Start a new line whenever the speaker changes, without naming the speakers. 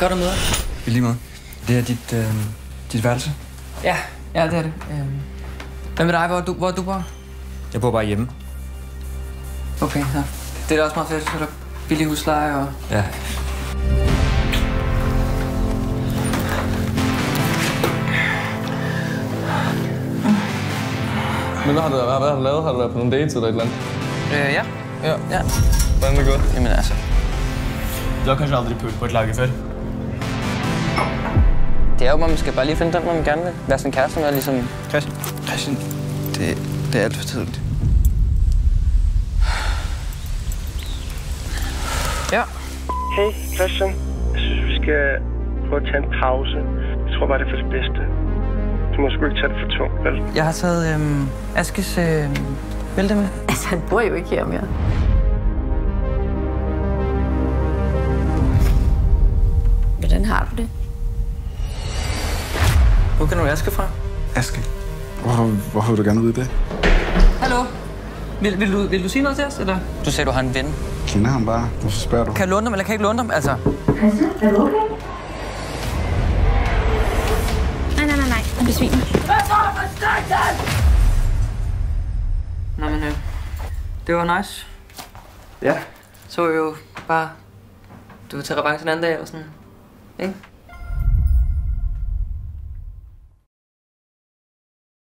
Godt at møde dig.
I lige måde. Det er dit værelse?
Ja, det er det. Hvad med dig? Hvor du bor?
Jeg bor bare hjemme.
Okay, ja. Det er da også meget fedt, så er der billig husleje og...
Ja.
Men hvad har du lavet? Har du været på nogle dates eller et eller andet?
Ja.
Hvordan er det gået?
Jamen altså...
Du har kanskje aldri pult på et lager før?
Det er jo, man skal bare lige finde den, man gerne vil. Være sådan kæreste med, ligesom...
Christian, det er alt for tidligt.
Ja.
Hey, Christian. Jeg synes, vi skal prøve at tage en pause. Jeg tror bare, det er for det bedste. Du må sgu ikke tage det for tungt, vel?
Jeg har taget Askes bælte med.
Altså, han bor jo ikke her mere. Hvordan har du det?
Hvor kan du Aske fra?
Aske? Hvorfor vil du gerne vide det?
Hallo? Vil du sige noget til os, eller? Du sagde, du har en ven.
Jeg kender ham bare. Hvorfor spørger du?
Kan jeg låne dem, eller kan jeg ikke låne dem? Altså...
Christian, er du okay? Nej. Han besvimer.
Nå, men det var nice.
Ja.
Så jo bare... Du vil tage revanche en anden dag, eller sådan. Ikke?